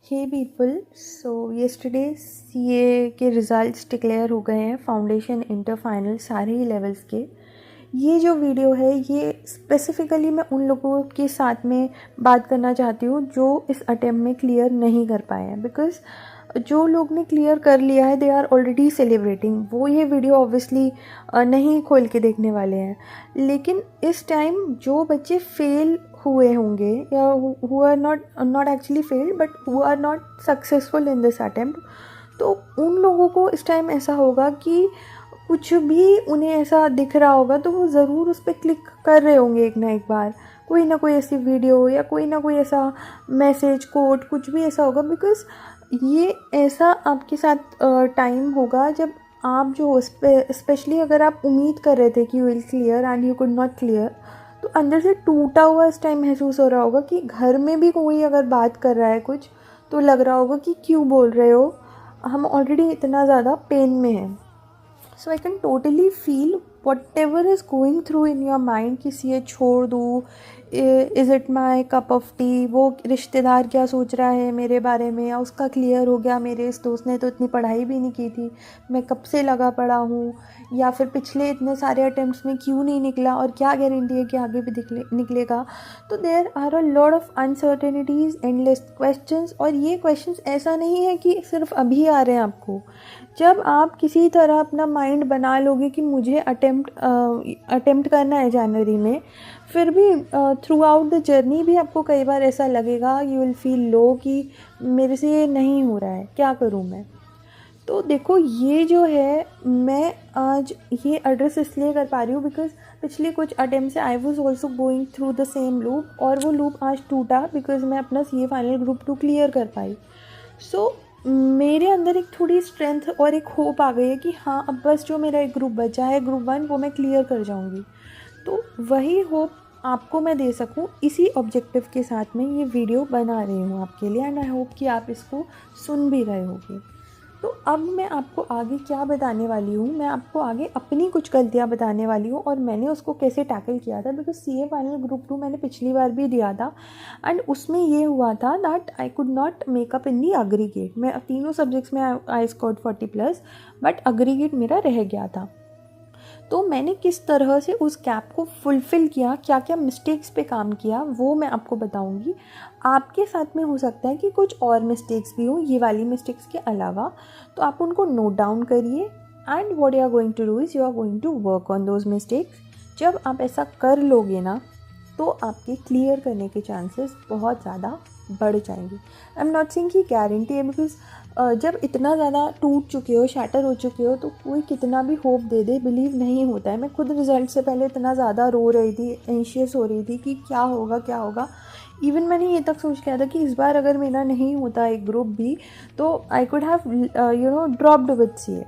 हे people, so yesterday CA के results declare हो गए हैं, फाउंडेशन, इंटर, फाइनल सारे ही लेवल्स के। ये जो वीडियो है ये स्पेसिफ़िकली मैं उन लोगों के साथ में बात करना चाहती हूँ जो इस अटेम्प्ट में क्लियर नहीं कर पाए हैं। बिकॉज़ जो लोग ने क्लियर कर लिया है दे आर ऑलरेडी सेलिब्रेटिंग, वो ये वीडियो ऑब्वियसली नहीं खोल के देखने वाले हैं। लेकिन इस टाइम जो बच्चे फेल हुए होंगे या who are not actually failed but who are not successful in this attempt, तो उन लोगों को इस टाइम ऐसा होगा कि कुछ भी उन्हें ऐसा दिख रहा होगा तो वो ज़रूर उस पर क्लिक कर रहे होंगे एक बार, कोई ना कोई ऐसी वीडियो या कोई ना कोई ऐसा मैसेज, कोड, कुछ भी ऐसा होगा। बिकॉज़ ये ऐसा आपके साथ टाइम होगा जब आप जो स्पेशली अगर आप उम्मीद कर रहे थे कि you will clear and you could not clear, तो अंदर से टूटा हुआ इस टाइम महसूस हो रहा होगा कि घर में भी कोई अगर बात कर रहा है कुछ तो लग रहा होगा कि क्यों बोल रहे हो, हम ऑलरेडी इतना ज़्यादा पेन में हैं। So I can totally feel whatever is going through in your mind कि ये छोड़ दूँ, is it my cup of tea, वो रिश्तेदार क्या सोच रहा है मेरे बारे में, या उसका क्लियर हो गया, मेरे इस दोस्त ने तो इतनी पढ़ाई भी नहीं की थी, मैं कब से लगा पड़ा हूँ, या फिर पिछले इतने सारे अटेम्प्ट्स में क्यों नहीं निकला और क्या गारंटी है कि आगे भी निकलेगा। तो there are a lot of uncertainties, endless questions. और ये क्वेश्चंस ऐसा नहीं है कि सिर्फ अभी आ रहे हैं आपको। जब आप किसी तरह अपना माइंड बना लोगे कि मुझे अटेम्प्ट करना है जनवरी में, फिर भी थ्रू आउट द जर्नी भी आपको कई बार ऐसा लगेगा, यू विल फील लो कि मेरे से ये नहीं हो रहा है, क्या करूँ मैं। तो देखो, ये जो है मैं आज ये एड्रेस इसलिए कर पा रही हूँ बिकॉज पिछले कुछ अटेम्प्ट से I was also going through the same loop, और वो लूप आज टूटा बिकॉज मैं अपना सीए फाइनल ग्रुप 2 क्लियर कर पाई। सो मेरे अंदर एक थोड़ी स्ट्रेंथ और एक होप आ गई है कि हाँ, अब बस जो मेरा एक ग्रुप बचा है, ग्रुप 1, वो मैं क्लियर कर जाऊँगी। तो वही होप आपको मैं दे सकूँ, इसी ऑब्जेक्टिव के साथ में ये वीडियो बना रही हूँ आपके लिए, एंड आई होप कि आप इसको सुन भी रहे होगे। तो अब मैं आपको आगे क्या बताने वाली हूँ, मैं आपको आगे अपनी कुछ गलतियाँ बताने वाली हूँ और मैंने उसको कैसे टैकल किया था। बिकॉज सीए फाइनल ग्रुप 2 मैंने पिछली बार भी दिया था एंड उसमें ये हुआ था that I could not makeup in the aggregate. मैं तीनों सब्जेक्ट्स में आई स्कोर्ड 40+, बट अग्रीगेट मेरा रह गया था। तो मैंने किस तरह से उस गैप को फुलफ़िल किया, क्या क्या मिस्टेक्स पे काम किया, वो मैं आपको बताऊंगी। आपके साथ में हो सकता है कि कुछ और मिस्टेक्स भी हों ये वाली मिस्टेक्स के अलावा, तो आप उनको नोट डाउन करिए and what you are going to do is you are going to work on those mistakes. जब आप ऐसा कर लोगे ना, तो आपके क्लियर करने के चांसेस बहुत ज़्यादा बढ़ जाएंगे। आई एम नॉट सेइंग कि गारंटी है, बिकॉज जब इतना ज़्यादा टूट चुके हो, शैटर हो चुके हो, तो कोई कितना भी होप दे दे, बिलीव नहीं होता है। मैं खुद रिज़ल्ट से पहले इतना ज़्यादा रो रही थी, एंशियस हो रही थी कि क्या होगा क्या होगा। इवन मैंने ये तक सोच किया था कि इस बार अगर मेरा नहीं होता एक ग्रुप भी, तो I could have dropped with CA.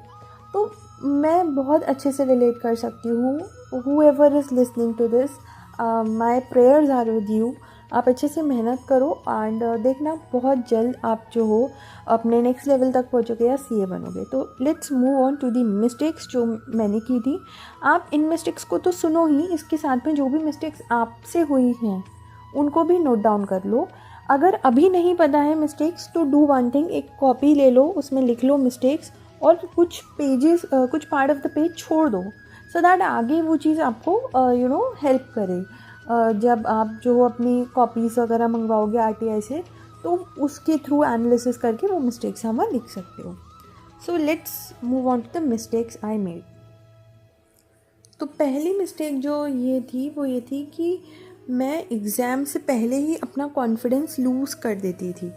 तो मैं बहुत अच्छे से रिलेट कर सकती हूँ। Whoever is listening to this, my prayers are with you. आप अच्छे से मेहनत करो एंड देखना बहुत जल्द आप जो हो अपने नेक्स्ट लेवल तक पहुँचोगे या सीए बनोगे। तो let's move on to the mistakes जो मैंने की थी। आप इन मिस्टेक्स को तो सुनो ही, इसके साथ में जो भी मिस्टेक्स आपसे हुई हैं उनको भी नोट डाउन कर लो। अगर अभी नहीं पता है मिस्टेक्स, तो डू वन थिंग, एक कॉपी ले लो, उसमें लिख लो मिस्टेक्स और कुछ पेजेस, कुछ पार्ट ऑफ द पेज छोड़ दो, सो दैट आगे वो चीज़ आपको हेल्प करे। जब आप जो अपनी कॉपीज़ वगैरह मंगवाओगे आरटीआई से, तो उसके थ्रू एनालिसिस करके वो मिस्टेक्स हम लिख सकते हो। So let's move on to the mistakes I made. तो पहली मिस्टेक जो ये थी वो ये थी कि मैं एग्ज़ाम से पहले ही अपना कॉन्फिडेंस लूज़ कर देती थी।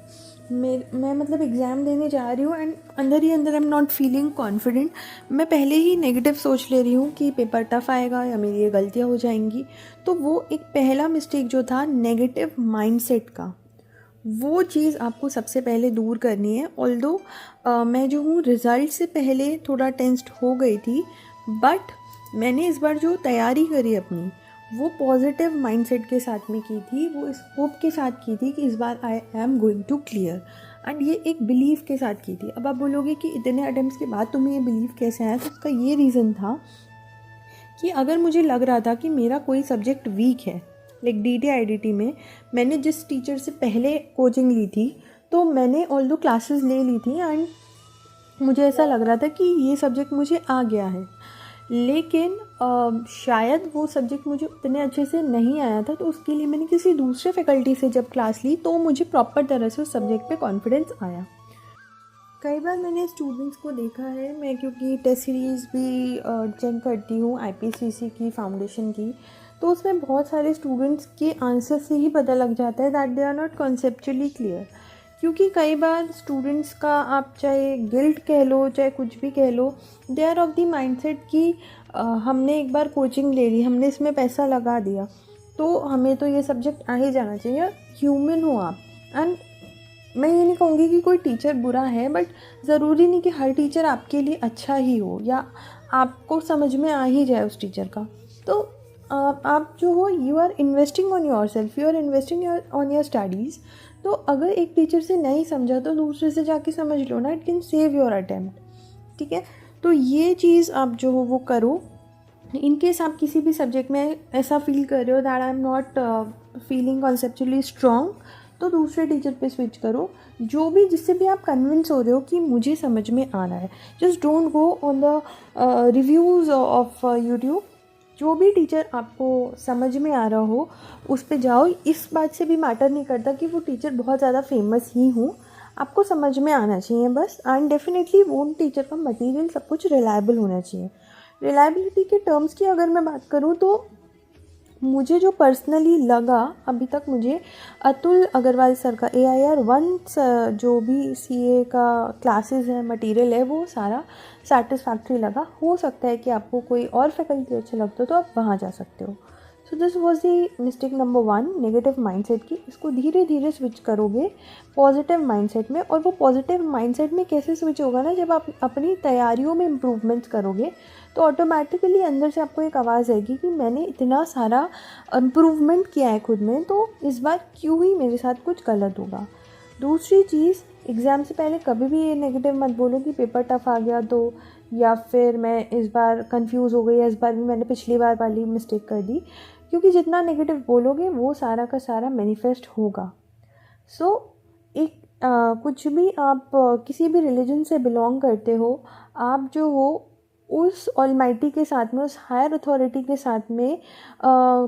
मैं मतलब एग्ज़ाम देने जा रही हूँ एंड अंदर ही अंदर आई एम नॉट फीलिंग कॉन्फिडेंट। मैं पहले ही नेगेटिव सोच ले रही हूँ कि पेपर टफ आएगा या मेरी ये गलतियाँ हो जाएंगी। तो वो एक पहला मिस्टेक जो था नेगेटिव माइंडसेट का, वो चीज़ आपको सबसे पहले दूर करनी है। ऑल्दो मैं जो हूँ रिज़ल्ट से पहले थोड़ा टेंस्ड हो गई थी, बट मैंने इस बार जो तैयारी करी अपनी, वो पॉजिटिव माइंडसेट के साथ में की थी, वो इस होप के साथ की थी कि इस बार I am going to clear, and ये एक बिलीव के साथ की थी। अब आप बोलोगे कि इतने अटेम्प्ट्स के बाद तुम्हें ये बिलीव कैसे आया, तो उसका ये रीज़न था कि अगर मुझे लग रहा था कि मेरा कोई सब्जेक्ट वीक है, लाइक DT IDT में मैंने जिस टीचर से पहले कोचिंग ली थी, तो मैंने ऑल दो क्लासेस ले ली थी एंड मुझे ऐसा लग रहा था कि ये सब्जेक्ट मुझे आ गया है, लेकिन शायद वो सब्जेक्ट मुझे उतने अच्छे से नहीं आया था। तो उसके लिए मैंने किसी दूसरे फैकल्टी से जब क्लास ली तो मुझे प्रॉपर तरह से उस सब्जेक्ट पे कॉन्फिडेंस आया। कई बार मैंने स्टूडेंट्स को देखा है, मैं क्योंकि टेस्ट सीरीज़ भी चेक करती हूँ IPCC की, फाउंडेशन की, तो उसमें बहुत सारे स्टूडेंट्स के आंसर से ही पता लग जाता है that they are not conceptually clear. क्योंकि कई बार स्टूडेंट्स का आप चाहे गिल्ट कह लो चाहे कुछ भी कह लो, they are of the mindset कि हमने एक बार कोचिंग ले ली, हमने इसमें पैसा लगा दिया, तो हमें तो ये सब्जेक्ट आ ही जाना चाहिए। ह्यूमन हो आप, एंड मैं ये नहीं कहूँगी कि कोई टीचर बुरा है, बट ज़रूरी नहीं कि हर टीचर आपके लिए अच्छा ही हो या आपको समझ में आ ही जाए उस टीचर का। तो आप जो हो, you are investing on yourself, you are investing on your studies. तो अगर एक टीचर से नहीं समझा तो दूसरे से जाके समझ लो ना, it can save your attempt. ठीक है, तो ये चीज़ आप जो हो वो करो। इन केस आप किसी भी सब्जेक्ट में ऐसा फील कर रहे हो that I am not feeling conceptually strong, तो दूसरे टीचर पे स्विच करो, जो भी जिससे भी आप कन्विंस हो रहे हो कि मुझे समझ में आ रहा है। Just don't go on the reviews of YouTube. जो भी टीचर आपको समझ में आ रहा हो उस पे जाओ। इस बात से भी मैटर नहीं करता कि वो टीचर बहुत ज़्यादा फेमस ही हो, आपको समझ में आना चाहिए बस। एंड डेफिनेटली वो टीचर का मटेरियल सब कुछ रिलायबल होना चाहिए। रिलायबिलिटी के टर्म्स की अगर मैं बात करूँ तो मुझे जो पर्सनली लगा, अभी तक मुझे अतुल अग्रवाल सर का AIR-1 जो भी CA का क्लासेस है, मटेरियल है, वो सारा सेटिस्फैक्ट्री लगा। हो सकता है कि आपको कोई और फैकल्टी अच्छा लगता हो तो आप वहाँ जा सकते हो। So this was the mistake number 1, negative mindset की। इसको धीरे धीरे स्विच करोगे पॉजिटिव माइंडसेट में। और वो पॉजिटिव माइंडसेट में कैसे स्विच होगा ना, जब आप अपनी तैयारियों में इम्प्रूवमेंट्स करोगे तो ऑटोमेटिकली अंदर से आपको एक आवाज़ आएगी कि मैंने इतना सारा इम्प्रूवमेंट किया है खुद में, तो इस बार क्यों ही मेरे साथ कुछ गलत होगा। दूसरी चीज़, एग्ज़ाम से पहले कभी भी ये नेगेटिव मत बोलो कि पेपर टफ आ गया तो, या फिर मैं इस बार कंफ्यूज हो गई, या इस बार भी मैंने पिछली बार वाली मिस्टेक कर दी। क्योंकि जितना नेगेटिव बोलोगे वो सारा का सारा मैनिफेस्ट होगा। सो एक कुछ भी आप किसी भी रिलीजन से बिलोंग करते हो, आप जो हो उस ऑलमाइटी के साथ में, उस हायर अथॉरिटी के साथ में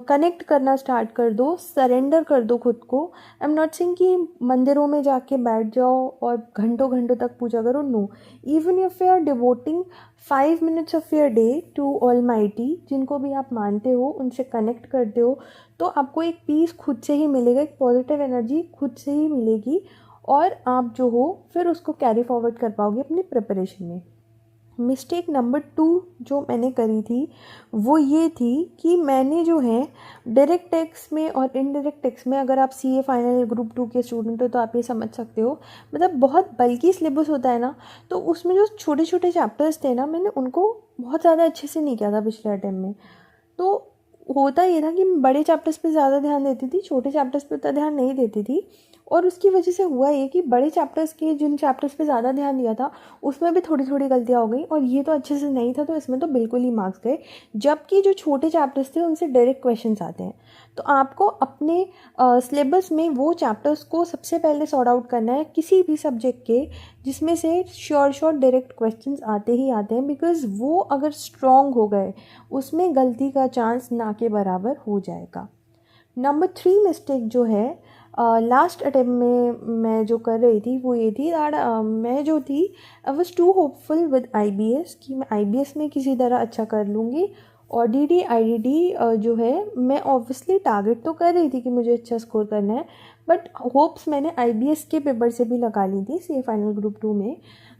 कनेक्ट करना स्टार्ट कर दो, सरेंडर कर दो खुद को। आई एम नॉट सेइंग कि मंदिरों में जाके बैठ जाओ और घंटों घंटों तक पूजा करो, no. Even if you are devoting 5 minutes of your day to almighty, जिनको भी आप मानते हो उनसे कनेक्ट करते हो, तो आपको एक पीस खुद से ही मिलेगा, एक पॉजिटिव एनर्जी खुद से ही मिलेगी, और आप जो हो फिर उसको कैरी फॉरवर्ड कर पाओगे अपनी प्रिपरेशन में। मिस्टेक नंबर 2 जो मैंने करी थी वो ये थी कि मैंने जो है डायरेक्ट टेक्स्ट में और इनडायरेक्ट टेक्स्ट में, अगर आप CA फाइनल ग्रुप 2 के स्टूडेंट हो तो आप ये समझ सकते हो, मतलब बहुत बल्कि सिलेबस होता है ना, तो उसमें जो छोटे छोटे चैप्टर्स थे ना, मैंने उनको बहुत ज़्यादा अच्छे से नहीं किया था पिछले अटेम्प्ट में। तो होता ये था कि मैं बड़े चैप्टर्स पे ज़्यादा ध्यान देती थी, छोटे चैप्टर्स पे उतना ध्यान नहीं देती थी, और उसकी वजह से हुआ ये कि बड़े चैप्टर्स के जिन चैप्टर्स पे ज़्यादा ध्यान दिया था उसमें भी थोड़ी थोड़ी गलतियाँ हो गई, और ये तो अच्छे से नहीं था तो इसमें तो बिल्कुल ही मार्क्स गए। जबकि जो छोटे चैप्टर्स थे उनसे डायरेक्ट क्वेश्चंस आते हैं, तो आपको अपने सिलेबस में वो चैप्टर्स को सबसे पहले सॉर्ट आउट करना है किसी भी सब्जेक्ट के, जिसमें से श्योर डायरेक्ट क्वेश्चंस आते ही आते हैं, बिकॉज़ वो अगर स्ट्रॉन्ग हो गए उसमें गलती का चांस ना के बराबर हो जाएगा। नंबर 3 मिस्टेक जो है लास्ट अटेम्प्ट में मैं जो कर रही थी वो ये थी दैट मैं जो थी I was too hopeful with IBS कि मैं IBS में किसी तरह अच्छा कर लूँगी, और DD IDD जो है मैं ऑब्वियसली टारगेट तो कर रही थी कि मुझे अच्छा स्कोर करना है, बट होप्स मैंने IBS के पेपर से भी लगा ली थी CA फाइनल ग्रुप 2 में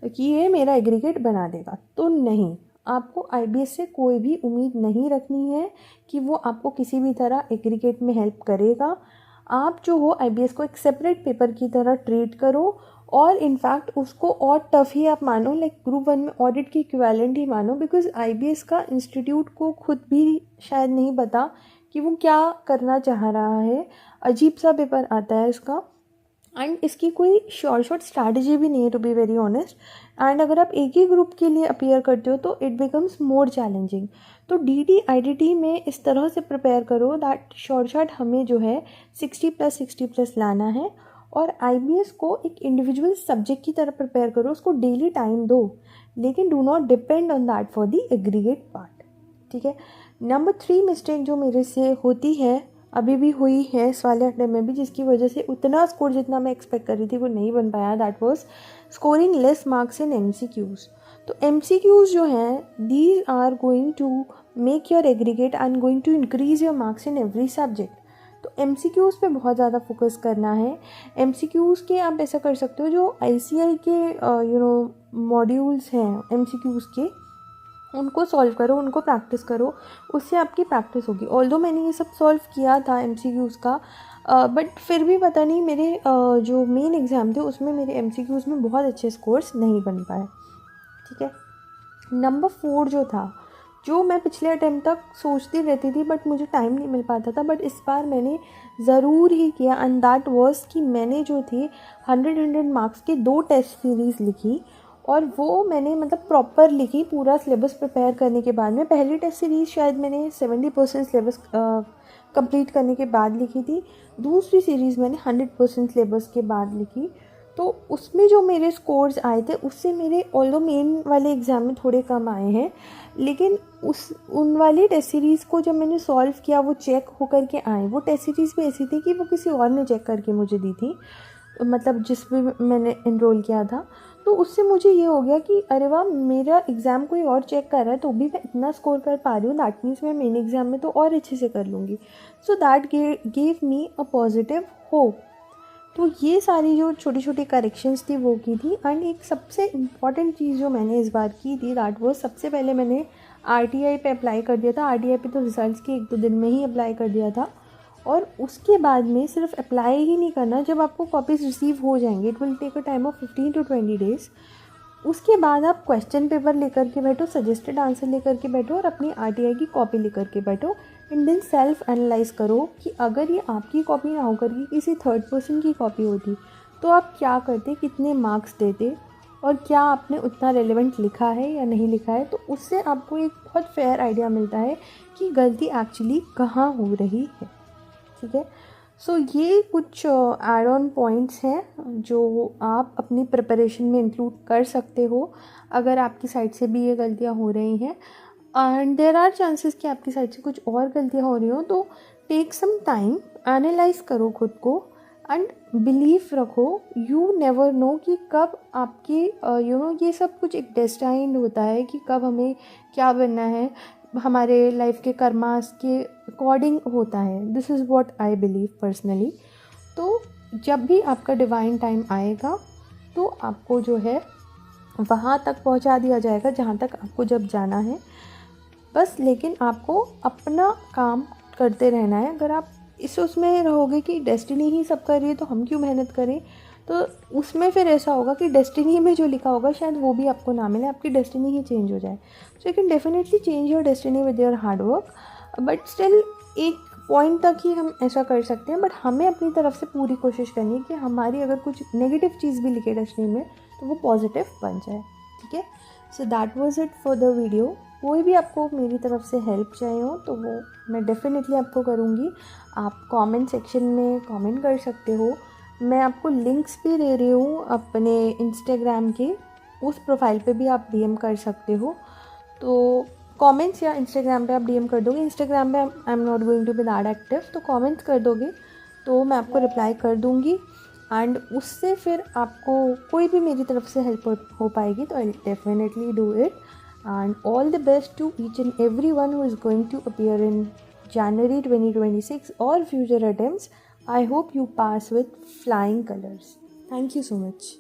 कि ये मेरा एग्रीगेट बना देगा। तो नहीं, आपको IBS से कोई भी उम्मीद नहीं रखनी है कि वो आपको किसी भी तरह एग्रीगेट में हेल्प करेगा। आप जो हो IBS को एक सेपरेट पेपर की तरह ट्रीट करो, और इनफैक्ट उसको और टफ ही आप मानो, लाइक ग्रुप 1 में ऑडिट की इक्विवेलेंट ही मानो, बिकॉज IBS का इंस्टीट्यूट को खुद भी शायद नहीं पता कि वो क्या करना चाह रहा है। अजीब सा पेपर आता है इसका, एंड इसकी कोई शॉर्ट स्ट्रैटेजी भी नहीं है, to be very honest. And अगर आप एक ही ग्रुप के लिए अपीयर करते हो तो इट बिकम्स मोर चैलेंजिंग। तो DD IDT में इस तरह से प्रिपेयर करो दैट शॉर्ट हमें जो है 60+60+ लाना है, और IBS को एक इंडिविजुअल सब्जेक्ट की तरह प्रिपेयर करो, उसको डेली टाइम दो, लेकिन do not depend on that for the aggregate part, ठीक है। नंबर 3 मिस्टेक जो मेरे से होती है, अभी भी हुई है इस वाले अटेम्प्ट में भी, जिसकी वजह से उतना स्कोर जितना मैं एक्सपेक्ट कर रही थी वो नहीं बन पाया, that was scoring less marks in MCQs। तो MCQs जो हैं, these are going to make your aggregate and going to increase your marks in every subject. तो MCQs पे बहुत ज़्यादा फोकस करना है। MCQs के आप ऐसा कर सकते हो, जो ICI के मॉड्यूल्स हैं MCQs के, उनको सॉल्व करो, उनको प्रैक्टिस करो, उससे आपकी प्रैक्टिस होगी। ऑल्दो मैंने ये सब सॉल्व किया था MCQs का, बट फिर भी पता नहीं मेरे जो मेन एग्ज़ाम थे उसमें मेरे MCQs में बहुत अच्छे स्कोर्स नहीं बन पाए, ठीक है। नंबर 4 जो था, जो मैं पिछले अटेम्प्ट तक सोचती रहती थी बट मुझे टाइम नहीं मिल पाता था, बट इस बार मैंने ज़रूर ही किया, एंड दैट वाज कि मैंने जो थी 100 मार्क्स की 2 टेस्ट सीरीज़ लिखी, और वो मैंने मतलब प्रॉपर लिखी पूरा सिलेबस प्रिपेयर करने के बाद में। पहली टेस्ट सीरीज़ शायद मैंने 70% सिलेबस कंप्लीट करने के बाद लिखी थी, दूसरी सीरीज़ मैंने 100% सिलेबस के बाद लिखी। तो उसमें जो मेरे स्कोर्स आए थे उससे मेरे ऑल्दो मेन वाले एग्ज़ाम में थोड़े कम आए हैं, लेकिन उन वाली टेस्ट सीरीज़ को जब मैंने सॉल्व किया वो चेक होकर के आए। वो टेस्ट सीरीज़ भी ऐसी थी कि वो किसी और ने चेक करके मुझे दी थी, मतलब जिस पे मैंने एनरोल किया था। तो उससे मुझे ये हो गया कि अरे वाह, मेरा एग्ज़ाम कोई और चेक कर रहा है तो भी मैं इतना स्कोर कर पा रही हूँ, दैट मीन्स मैं मेन एग्ज़ाम में तो और अच्छे से कर लूँगी। So that gave me a positive hope. तो ये सारी जो छोटी छोटी करेक्शंस थी वो की थी। एंड एक सबसे इम्पॉर्टेंट चीज़ जो मैंने इस बार की थी, दैट वो सबसे पहले मैंने RTI पे अप्लाई कर दिया था। RTI पे तो रिजल्ट्स के 1-2 दिन में ही अप्लाई कर दिया था, और उसके बाद में सिर्फ अप्लाई ही नहीं करना, जब आपको कॉपीज़ रिसीव हो जाएंगे, it will take a time of 15 to 20 days, उसके बाद आप क्वेश्चन पेपर लेकर के बैठो, सजेस्टेड आंसर लेकर के बैठो, और अपनी RTI की कॉपी लेकर के बैठो, एंड देन सेल्फ एनालाइज करो कि अगर ये आपकी कॉपी ना होकर के किसी थर्ड पर्सन की कॉपी होती तो आप क्या करते, कितने मार्क्स देते, और क्या आपने उतना रेलेवेंट लिखा है या नहीं लिखा है। तो उससे आपको एक बहुत फेयर आइडिया मिलता है कि गलती एक्चुअली कहाँ हो रही है, ठीक है। सो ये कुछ एड ऑन पॉइंट्स हैं जो आप अपनी प्रिपरेशन में इंक्लूड कर सकते हो अगर आपकी साइड से भी ये गलतियाँ हो रही हैं, एंड देयर आर चांसेस कि आपकी साइड से कुछ और गलतियाँ हो रही हो। तो टेक सम टाइम, एनालाइज करो खुद को, एंड बिलीव रखो, यू नेवर नो कि कब आपकी ये सब कुछ एक डेस्टाइंड होता है कि कब हमें क्या बनना है, हमारे लाइफ के कर्मास के अकॉर्डिंग होता है। This is what I believe personally. तो जब भी आपका डिवाइन टाइम आएगा तो आपको जो है वहाँ तक पहुँचा दिया जाएगा जहाँ तक आपको जब जाना है, बस। लेकिन आपको अपना काम करते रहना है। अगर आप उसमें रहोगे कि डेस्टिनी ही सब कर रही है तो हम क्यों मेहनत करें, तो उसमें फिर ऐसा होगा कि डेस्टिनी में जो लिखा होगा शायद वो भी आपको ना मिले, आपकी डेस्टिनी ही चेंज हो जाए। So you can definitely change your destiny with your hard work, but still एक पॉइंट तक ही हम ऐसा कर सकते हैं। बट हमें अपनी तरफ से पूरी कोशिश करनी है कि हमारी अगर कुछ नेगेटिव चीज़ भी लिखे डेस्टिनी में तो वो पॉजिटिव बन जाए, ठीक है। So that was it for the video. कोई भी आपको मेरी तरफ से हेल्प चाहिए हो तो वो मैं डेफिनेटली आपको करूँगी। आप कमेंट सेक्शन में कमेंट कर सकते हो। मैं आपको लिंक्स भी दे रही हूँ अपने इंस्टाग्राम के, उस प्रोफाइल पे भी आप DM कर सकते हो। तो कमेंट्स या इंस्टाग्राम पे आप DM कर दोगे, इंस्टाग्राम पे I am not going to be that active, तो कमेंट्स कर दोगे तो मैं आपको रिप्लाई कर दूँगी, एंड उससे फिर आपको कोई भी मेरी तरफ से हेल्प हो पाएगी तो I definitely do it. And all the best to each and everyone who is going to appear in January 2026 or future attempts. I hope you pass with flying colors. Thank you so much.